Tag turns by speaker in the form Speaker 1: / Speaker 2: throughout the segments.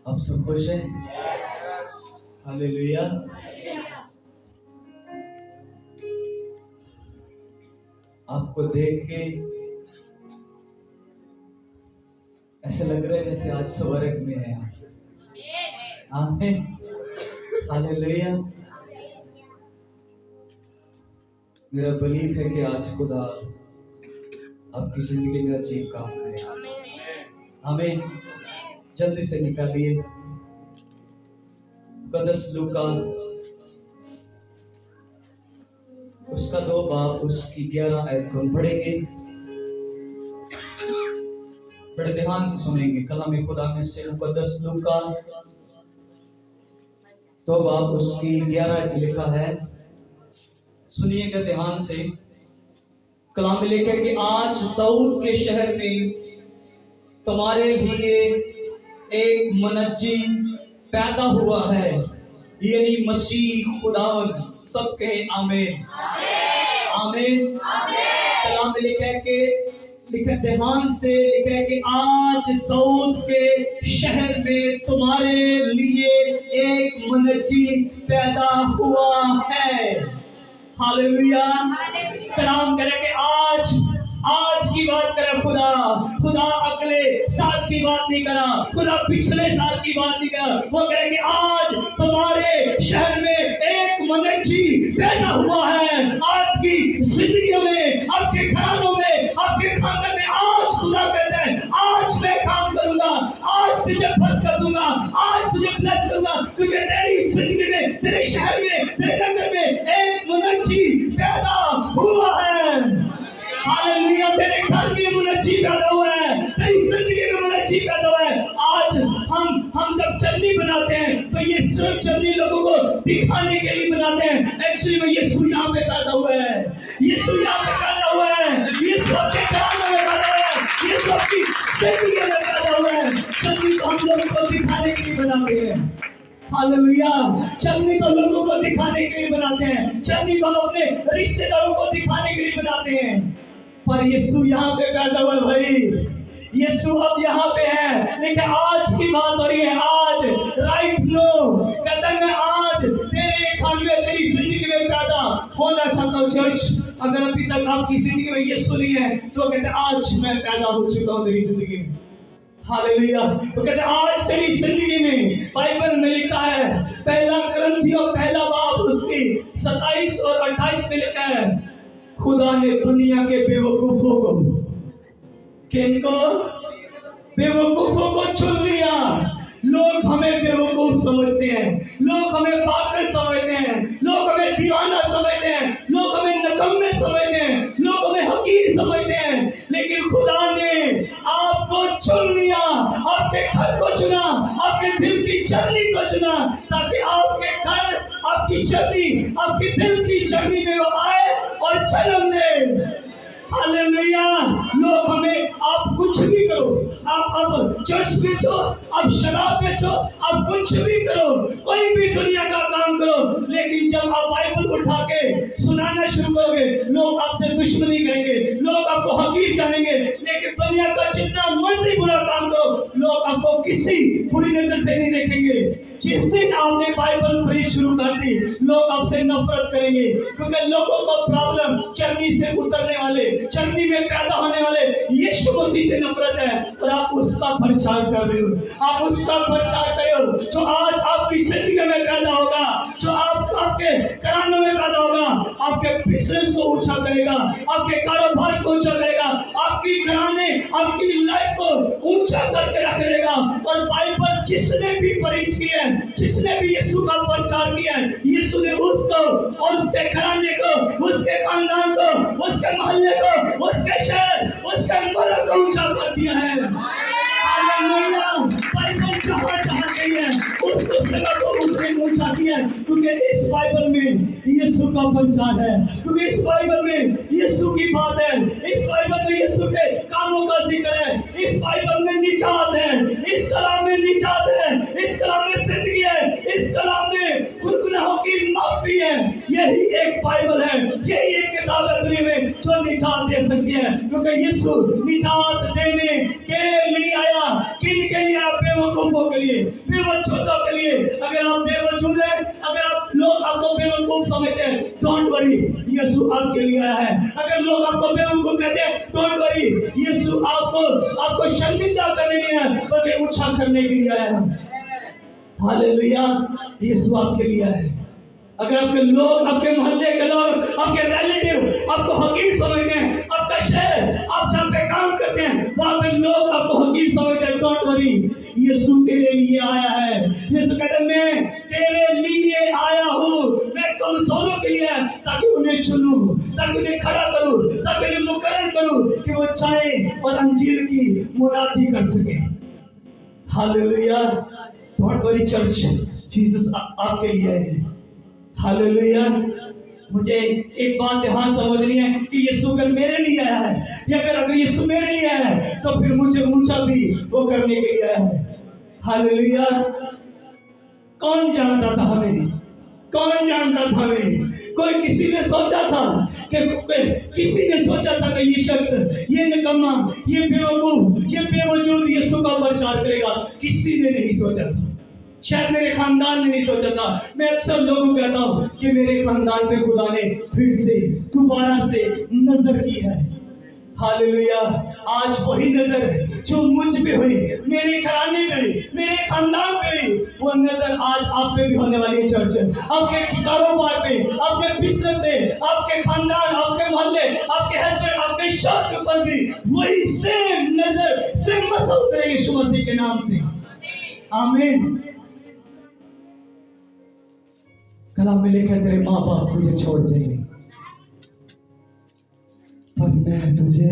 Speaker 1: आप सब खुश हैं? हालेलुया। आपको देख के ऐसे लग रहा है जैसे आज स्वर्ग में है। आमीन। हालेलुया। मेरा बिलीफ है कि आज खुदा आपकी जिंदगी में अजीब काम करेगा। आमीन। जल्दी से निकालिए मुकद्दस लूका उसका 2 बाब उसकी 11 आयत को हम पढ़ेंगे। बड़े ध्यान से सुनेंगे। कलाम खुदा में से मुकद्दस लूका 2 बाब उसकी 11 आयत लिखा है। सुनिएगा ध्यान से। कलाम में लिखा है कि आज दाऊद के शहर में तुम्हारे लिए एक मुनज्जी पैदा हुआ है, यानी मसीह खुदावंद। सब कहे आमीन। आमीन। कलाम में लिखा है कि ध्यान से लिखा है कि आज दाऊद के शहर में तुम्हारे लिए एक मुनज्जी पैदा हुआ है। हालेलुया। कलाम करे कि आज की बात करे खुदा अगले साल की बात नहीं करा, खुदा पिछले साल की बात नहीं करा। वो कहे कि आज तुम्हारे शहर में एक मुनज्जी पैदा हुआ है। आपकी जिंदगी में, आपके घरानों में, आपके खानदान में आज खुदा कहता है आज मैं काम करूंगा, आज तुझे बरकत दूंगा, आज तुझे ब्लेस करूंगा, क्योंकि तेरी जिंदगी में, तेरे शहर में, तेरे नगर में एक मुनज्जी पैदा हुआ है। हालेलुया। तेरे घर में मुनज्जी पैदा हुआ है, तेरी जिंदगी में मुनज्जी पैदा हुआ है। आज हम जब चटनी बनाते हैं तो ये सिर्फ चटनी लोगों को दिखाने के लिए बनाते हैं। एक्चुअली में यीशु यहाँ पे पैदा हुआ है, यीशु यहाँ पे पैदा हुआ है, यीशु आपके घरानों में पैदा हुआ है, यीशु आपकी जिंदगी में पैदा हुआ है। चटनी तो हम लोगों को दिखाने के लिए बनाते हैं। हालेलुया। चटनी तो लोगों को दिखाने के लिए बनाते हैं, चटनी तो हम अपने रिश्तेदारों को दिखाने के लिए बनाते हैं। पर यीशु यहाँ पे पैदा हुआ भाई, यीशु अब यहाँ पे है। लेकिन आज की बात हो रही है, आज राइट नो कहता मैं आज तेरे घर में, तेरी जिंदगी में पैदा होना चाहता हूँ। चर्च, अगर अभी तक आपकी जिंदगी में यीशु नहीं है तो कहते आज मैं पैदा हो चुका हूँ तेरी जिंदगी में। हालेलुया। तो कहते आज तेरी जिंदगी में, बाइबल में लिखा है, पहला कुरिन्थियों पहला बाब उसकी 27 और 28 में लिखा है, खुदा ने दुनिया के बेवकूफों को, किनको? बेवकूफों को चुन लिया। लोग हमें बेवकूफ समझते हैं, लोग हमें पागल समझते हैं, लोग हमें दीवाना समझते हैं, लोग हमें नकम्मे समझते हैं, लोग हमें हकीर समझते हैं। लेकिन खुदा ने आपको चुन लिया, आपके घर को चुना, आपके दिल की जर्नी को चुना, ताकि आपके घर, आपकी जर्नी, आपकी दिल की जर्नी में वो आए और जन्म दे। हालेलुया। लोग हमें, आप कुछ भी करो, आप अब चर्च बेचो, आप शराब बेचो, आप कुछ भी करो, कोई भी दुनिया का काम करो, लेकिन जब आप बाइबल उठा के सुनाना शुरू करोगे, लोग आपसे दुश्मनी करेंगे, लोग आपको हकीर जानेंगे। लेकिन दुनिया का जितना मर्जी बुरा काम करो, लोग आपको किसी बुरी नजर से नहीं देखेंगे। जिस दिन आपने बाइबल पढ़ी शुरू कर दी, लोग आपसे नफरत करेंगे, क्योंकि लोगों को प्रॉब्लम चर्नी से उतरने वाले, चर्नी में पैदा होने वाले यीशु मसीह से नफरत है। और आप उसका प्रचार कर रहे हो, आप उसका प्रचार कर रहे हो जो आज आपकी जिंदगी में पैदा होगा, जो आपके घरानों में पैदा होगा, आपके बिजनेस को ऊंचा करेगा, आपके कारोबार को ऊंचा करेगा, आपकी घराने, आपकी लाइफ को ऊंचा करके रख देगा। और बाइबल जिसने भी पढ़ी है, जिसने भी यीशु का प्रचार किया है, यीशु ने उसको और उसके घराने को, उसके खानदान को, उसके मोहल्ले को, उसके शहर, उसके मुल्क को ऊंचा कर दिया है। हालेलुया। बाइबल जहाँ गई है उस जगह को उसने ऊंचा किया है, क्योंकि इस बाइबल में यीशु का प्रचार है, क्योंकि इस बाइबल में यीशु की बात है, इस बाइबल में यीशु के कामों का जिक्र है, इस बाइबल में निजात है, इस कलाम में निजात है, इस कलाम में जिंदगी है, इस कलाम में गुनाहों की माफी है। यही एक बाइबल है, यही एक किताब है दुनिया में जो निजात दे सकती है, क्योंकि यीशु निजात देने के लिए आया। किन के लिए? आप बेवकूफों के लिए, बेवजूदों के लिए। अगर आप बेवजूद हैं, अगर आप लोग आपको बेवकूफ समझते हैं, डोंट वरी, यीशु आपके लिए आया है। अगर लोग आपको बेवकूफ कहते हैं, डोंट वरी, यीशु आपको शर्मिंदा करने नहीं है, बल्कि ऊंचा करने के लिए आया है। हालेलुया, यीशु आपके लिए आया है। अगर आपके लोग, आपके मोहल्ले के लोग, आपके रिलेटिव आपको हकीर समझते हैं, आपका शहर, आप जहाँ पे काम करते हैं, वहाँ पे लोग आपको हकीर समझते हैं, डोंट वरी, यीशु तेरे लिए आया है। यीशु कहता है मैं तेरे लिए आया हूँ, मैं कमजोरों के लिए, ताकि उन्हें चुनूं, ताकि उन्हें खड़ा करूं, ताकि उन्हें मुकर्रर करूं कि वो चाय और अंजीर की मुनादी कर सके। Hallelujah, don't worry church, Jesus आपके लिए है। हालेलुया, मुझे एक बात ध्यान समझनी है कि यीशु अगर मेरे लिए आया है, या अगर यीशु मेरे लिए आया है, तो फिर मुझे ऊंचा भी वो करने के लिए आया है। हालेलुया, कौन जानता था हमें? कौन जानता था हमें? कोई किसी ने सोचा था कि किसी ने सोचा था कि ये शख्स, ये निकम्मा, ये बेवकूफ, ये बेवजूद यीशु का प्रचार करेगा? किसी ने नहीं सोचा था। शायद मेरे खानदान ने नहीं सोचा था। मैं अक्सर लोगों को कहता हूँ कि मेरे खानदान पे खुदा ने फिर से दोबारा से नजर की है। हालेलुया, आज वही नजर जो मुझ पे हुई, मेरे घराने पे, मेरे खानदान पे हुई, वो नजर आज आप पे भी होने वाली है। चर्च, आपके कारोबार पे, आपके बिजनेस पे, आपके खानदान, आपके मोहल्ले, आपके हस्बैंड, आपके शब्द पर भी वही सेम नजर, सेम मसा उतरेगी यीशु मसीह के नाम से। आमीन। कलाम में लिखा है तेरे माँ बाप तुझे छोड़ जाएंगे, पर मैं तुझे,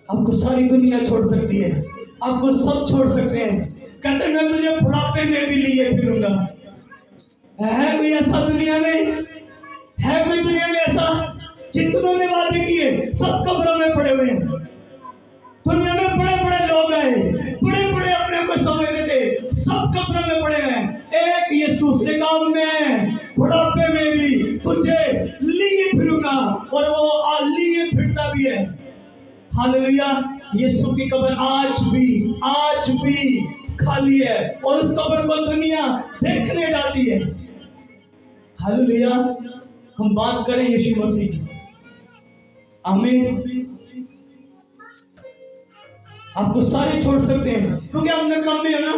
Speaker 1: आपको सारी दुनिया छोड़ सकती है, आपको सब छोड़ सकते हैं, कहते मैं तुझे बुढ़ापे में भी लिए फिरूंगा। है कोई ऐसा दुनिया में? है कोई दुनिया में ऐसा? जितनों ने वादे किए सब कब्रों में पड़े हुए हैं। दुनिया में बड़े बड़े लोग आए, बड़े बड़े अपने को समझते थे, सब कब्रों में पड़े हैं। एक यीशु ने कहा मैं बुढ़ापे में भी तुझे लिए फिरूंगा, और वो लिए फिरता भी है। हालेलुया, यीशु की कब्र आज भी खाली है, और उस कब्र को दुनिया देखने जाती है। हालेलुया, हम बात करें यीशु मसीह की। आमीन। आपको सारे छोड़ सकते हैं, क्योंकि हम निकम्मे हैं ना,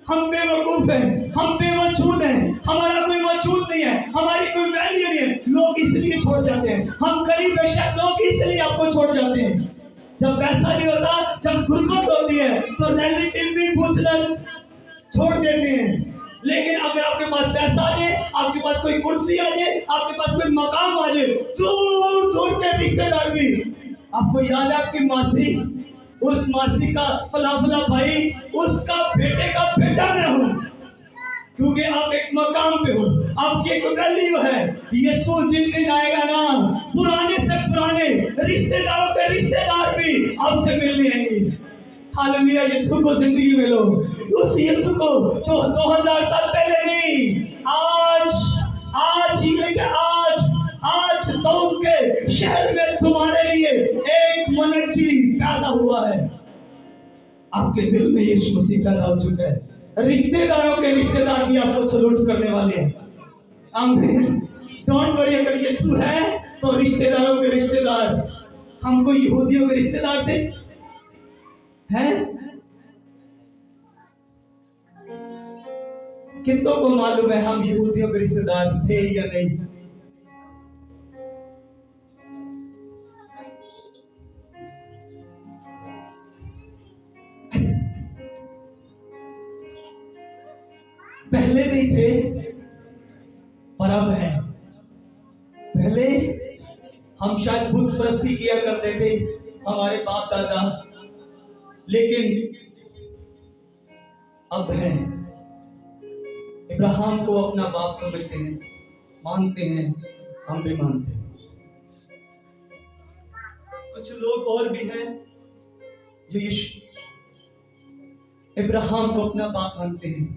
Speaker 1: हम बेवकूफ हैं, हम बेवजूद हैं, हमारा कोई वजूद नहीं है, हमारी कोई वैल्यू नहीं है। लोग इसलिए छोड़ जाते हैं, हम गरीब बेशक, लोग इसलिए आपको छोड़ जाते हैं। जब पैसा नहीं होता, जब गुर्बत होती है, तो रिलेटिव भी पूछना छोड़ देते हैं। लेकिन अगर आपके पास पैसा आ जाए, आपके पास कोई कुर्सी आ जाए, आपके पास कोई मकाम आ जाए, दूर दूर के रिश्तेदार भी, आपको याद है आपकी मासी, उस मासी का फला भाई, उसका बेटे का बेटा मैं हूं, क्योंकि आप एक मकाम पे हो, आपकी एक वैल्यू है। यीशु जिस दिन आएगा ना, पुराने से पुराने रिश्तेदारों के रिश्तेदार भी आपसे मिलने आएंगे। हालेलुया, यीशु को जिंदगी में लो, उस यीशु को जो 2000 साल पहले नहीं, आज ही लेकर आज दाऊद के शहर में तुम्हारे लिए एक मनुष्य पैदा हुआ है। आपके दिल में यीशु मसीह पैदा हो चुका है। रिश्तेदारों के रिश्तेदार भी आपको सलूट करने वाले हैं। आमीन। डोंट वरी, अगर यीशु है तो रिश्तेदारों के रिश्तेदार, हमको यहूदियों के रिश्तेदार थे, हैं? कितनों को मालूम है हम यहूदियों के रिश्तेदार थे या नहीं? पहले नहीं थे, पर अब है। पहले हम शायद बुत परस्ती किया करते थे, हमारे बाप दादा, लेकिन अब है। इब्राहिम को अपना बाप समझते हैं, मानते हैं, हम भी मानते हैं। कुछ लोग और भी हैं जो इब्राहिम को अपना बाप मानते हैं,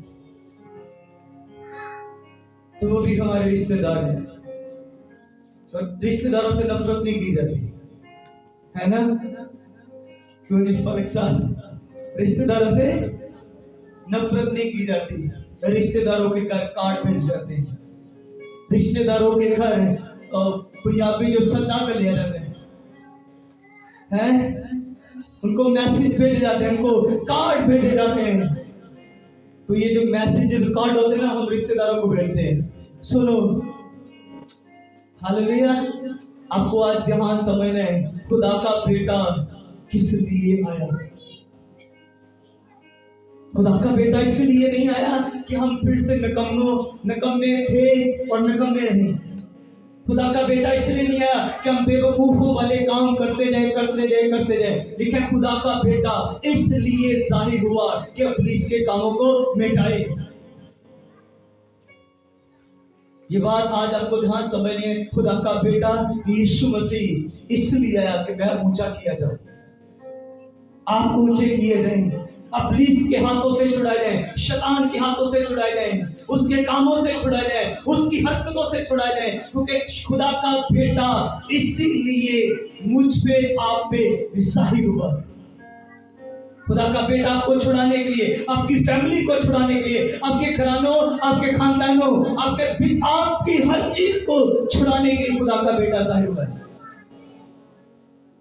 Speaker 1: तो वो भी हमारे रिश्तेदार हैं। तो रिश्तेदारों से नफरत नहीं की जाती, है ना? क्यों जी फर्क साहब, रिश्तेदारों से नफरत नहीं की जाती, रिश्तेदारों के घर कार्ड भेज जाते हैं, रिश्तेदारों के घर पंजाबी जो सदा कर ले जाते हैं, उनको मैसेज भेजे जाते हैं, उनको कार्ड भेजे जाते हैं। तो ये जो मैसेज कार्ड होते हैं ना, हम रिश्तेदारों को भेजते हैं। सुनो, हालेलुया। आपको आज ध्यान समझना है, खुदा का बेटा किस लिए आया। खुदा का बेटा इसलिए नहीं आया कि हम फिर से नकम्मे थे और नकम्मे रहे। खुदा का बेटा इसलिए नहीं आया कि हम बेवकूफों वाले काम करते जाए। लेकिन खुदा का बेटा इसलिए जाहिर हुआ कि इब्लीस के कामों को मिटाए। ये बात आज आपको ध्यान समझनी है। खुदा का बेटा यीशु मसीह इसलिए आया कि मैं ऊंचा किया जाऊं, आप ऊंचे किए जाएं, इब्लीस के हाथों से छुड़ाए जाएं, शैतान के हाथों से छुड़ाए जाएं, उसके कामों से छुड़ाए जाएं, उसकी हरकतों से छुड़ाए जाएं। क्योंकि खुदा का बेटा इसीलिए मुझ पे आप पे जाहिर हुआ। खुदा का बेटा आपको छुड़ाने के लिए, आपकी फैमिली को छुड़ाने के लिए, आपके घरानों, आपके खानदानों, आपकी हर चीज को छुड़ाने के लिए खुदा का बेटा जाहिर हुआ है।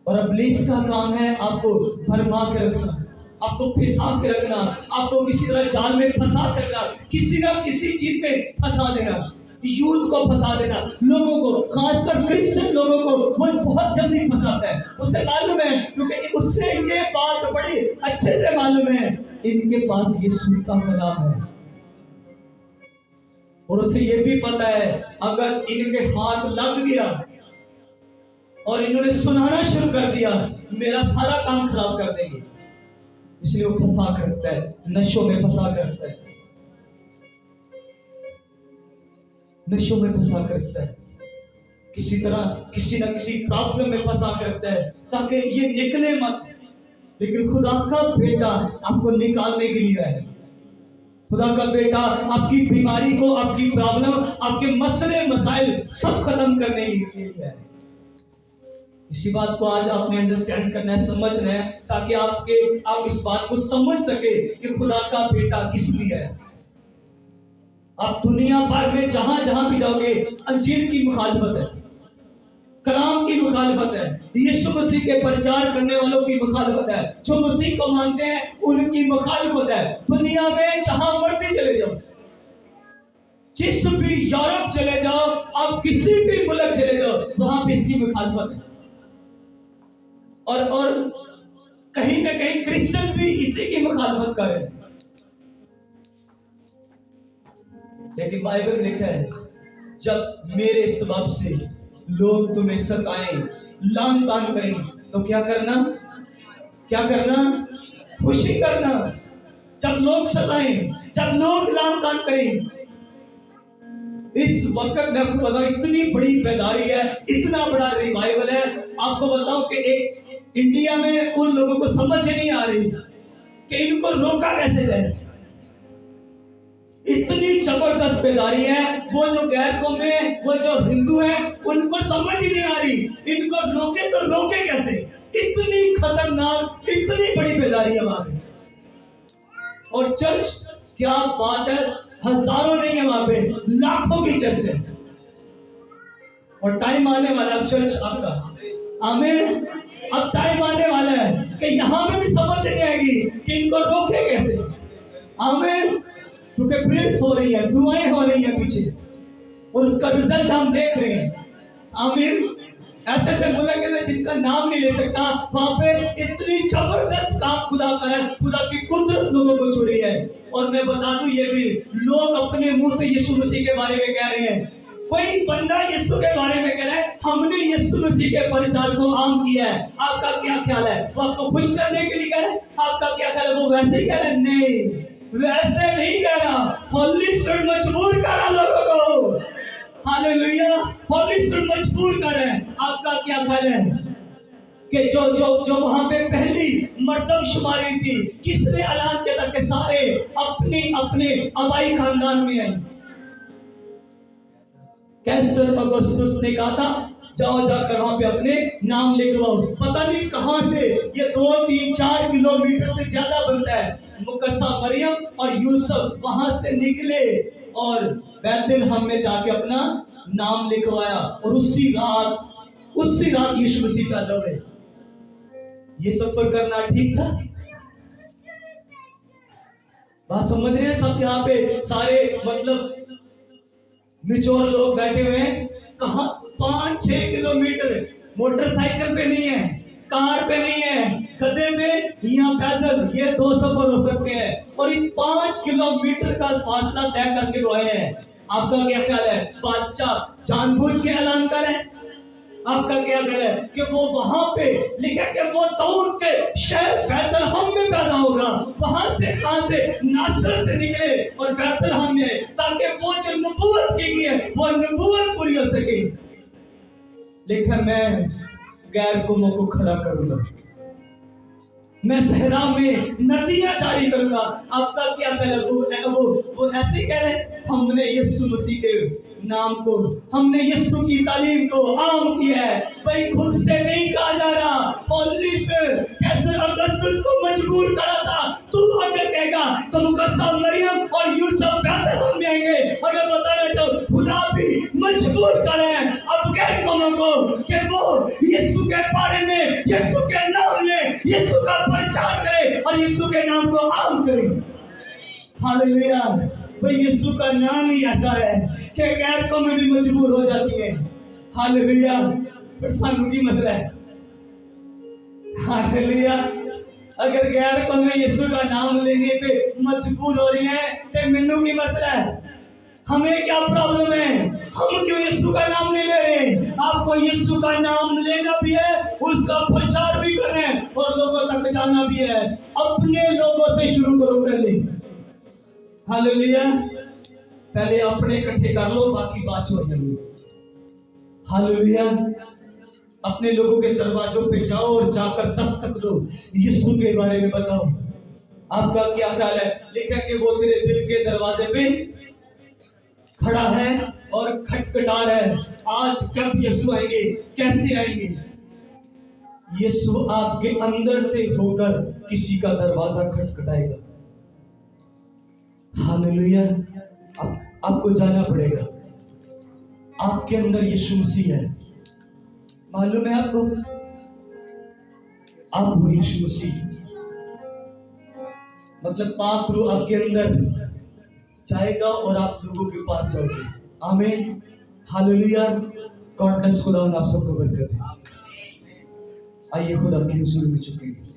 Speaker 1: और इब्लीस का काम है आपको भरमा के रखना, आपको फंसा के रखना, आपको किसी तरह जाल में फंसा के रखना, किसी ना किसी चीज में फंसा देना, यूथ को फंसा देना, लोगों को, खासकर क्रिश्चियन लोगों को वो बहुत जल्दी फंसाता है। उसे मालूम है, क्योंकि उससे ये बात बड़ी अच्छे से मालूम है, इनके पास यीशु का कलाम है। और उसे ये भी पता है, अगर इनके हाथ लग गया और इन्होंने सुनाना शुरू कर दिया, मेरा सारा काम खराब कर देंगे। इसलिए वो फंसा कर रखता है, नशों में फंसा कर रखता है, नशों में फंसा कर रखता है, किसी तरह किसी ना किसी प्रॉब्लम में फंसा कर रखता है ताकि ये निकले मत। लेकिन खुदा का बेटा आपको निकालने के लिए है। खुदा का बेटा आपकी बीमारी को, आपकी प्रॉब्लम, आपके मसले मसाइल सब खत्म करने के लिए है। इसी बात को आज आपने अंडरस्टैंड करना है, समझना है, ताकि आप इस बात को समझ सके कि खुदा का बेटा किस लिए है। आप दुनिया भर में जहां जहां भी जाओगे, अंजील की मुखालफत है, कलाम की मुखालफत है, यीशु मसीह के प्रचार करने वालों की मुखालफत है, जो मसीह को मानते हैं उनकी मुखालफत है। दुनिया में जहां मर्जी चले जाओ, जिस भी यूरोप चले जाओ, आप किसी भी मुल्क चले जाओ, वहां पे इसकी मुखालफत है। और कहीं ना कहीं क्रिश्चियन भी इसी की मुखालफत कर रहे हैं। लेकिन बाइबल में लिखा है, जब मेरे सबब से लोग तुम्हें सताएं, लान तान करें, तो क्या करना? खुशी करना। जब लोग सताएं, जब लोग लान तान करें। इस वक्त मैं आपको बताऊं, इतनी बड़ी बेदारी है, इतना बड़ा रिवाइवल है। आपको बताऊं कि एक इंडिया में उन लोगों को समझ नहीं आ रही कि इनको रोका कैसे जाए। इतनी जबरदस्त बेदारी है, वो जो गैर कौम है, वो जो हिंदू है, उनको समझ ही नहीं आ रही इनको रोके तो रोके कैसे। इतनी खतरनाक, इतनी बड़ी बेदारी है वहां पे। और चर्च, क्या बात है, हजारों नहीं है वहां पे, लाखों की चर्च है। और टाइम आने वाला है चर्च आपका, आमीन। अब टाइम आने वाला है कि यहां पे भी समझ नहीं आएगी कि इनको रोके कैसे, आमीन। क्योंकि प्रेयर्स हो रही है, दुआएं हो रही है पीछे, और उसका रिजल्ट हम देख रहे हैं, आमीन। ऐसे ऐसे मुल्क हैं जिनका नाम नहीं ले सकता, वहां पे इतनी जबरदस्त काम खुदा कर है, खुदा की कुदरत लोगों को छू रही है। और मैं बता दूं, ये भी लोग अपने मुंह से यीशु मसीह के बारे में कह रहे हैं। कोई बंदा यीशु के बारे में कह रहा है, हमने यीशु मसीह के प्रचार को आम किया है। आपका क्या ख्याल है? वो आपको खुश करने के लिए कह रहा है? आपका क्या ख्याल है? वो वैसे ही कह रहा है? नहीं, वैसे नहीं कह रहा। होली स्पिरिट मजबूर कर रहा लोगों को, हालेलुया। होली स्पिरिट मजबूर कर रहे हैं। आपका क्या ख्याल है कि जो वहां पे पहली मर्दमशुमारी थी, किसने ऐलान किया था कि सारे अपने अपने आबाई खानदान में आए? कैसर अगस्तुस ने कहा था जाओ जाकर वहां पे अपने नाम लिखवाओ। पता नहीं कहां से ये 2, 3, 4 किलोमीटर से ज्यादा बनता है। मुकस्सा मरियम और यूसुफ वहां से निकले और बैतलहम में जाके अपना नाम लिखवाया, और उसी रात यीशु मसीह का दम है। ये सफर करना ठीक था? बात समझ रहे हैं सब? यहाँ पे सारे मतलब मिचोर लोग बैठे हुए हैं। कहा 5-6 किलोमीटर मोटरसाइकिल पे नहीं है, कार पे नहीं है, गधे पे या पैदल, ये 2 सफर हो सकते हैं। और इन 5 किलोमीटर का फासला तय करके वो आए हैं। आपका क्या ख्याल है? बादशाह जानबूझ के ऐलान करें? आपका क्या ख्याल है कि वो वहां पे लिखा कि वो दाऊद के शहर बैतलहम में पैदा होगा? वहां से कहां से? नासरत से निकले और बैतलहम में, ताकि वो जो नबूवत की गई है वो नबूवत पूरी हो सके। लेकिन मैं गैर कौमों को खड़ा करूंगा, मैं सहरा में नदियां जारी करूंगा। आपका क्या ख्याल है? वो ऐसे ही कह रहे हैं, हमने यीशु मसीह के नाम को, हमने यीशु की तालीम को आम किया है। भाई खुद से नहीं कहा जा रहा। पौलुस कैसर अगस्तुस को मजबूर करा था, तू अगर कहेगा तो मुकस्सा मरियम और यूसुफ बैतलहम में आएंगे। और मैं बता रहा हूं, खुदा भी मजबूर कर रहे हैं अब गैर कौमों को कि वो यीशु के बारे में, यीशु के नाम में यीशु का प्रचार करें और यीशु के नाम को आम करें। हालेलुया। भाई यीशु का नाम ही ऐसा है कि गैर कौमें भी मजबूर हो जाती है। हालेलुया। फिर सानू की मसला है? हालेलुया। अगर गैर कौमें यीशु का नाम लेने पे मजबूर हो रही है तो मैनू की मसला है? हमें क्या प्रॉब्लम है? हम क्यों यीशु का नाम नहीं ले रहे? आपको यीशु का नाम लेना भी है, उसका प्रचार भी करना है और लोगों तक जाना भी है। अपने लोगों से शुरू करो पहले। हालेलुया। पहले अपने इकट्ठे कर लो, बाकी बात हो जाएगी। हालेलुया। अपने लोगों के दरवाजों पे जाओ और जाकर दस्तक दो, यीशु के बारे में बताओ। आपका क्या ख्याल है? लिखा कि वो तेरे दिल के दरवाजे पे खड़ा है और खटखटा है। आज कब यीशु आएंगे? कैसे आएंगे? यीशु आपके अंदर से होकर किसी का दरवाजा खटखटाएगा। हालेलुया। आपको जाना पड़ेगा। आपके अंदर यीशु मसीह है, मालूम है आपको? आप वो यीशु मसीह, मतलब पाक रूह आपके अंदर जाएगा और आप लोगों के पास जाओगे। आमीन। हालेलुया। God bless. खुदा आप सबको बरकत दे। आइए खुदा की हुजूर में झुकें।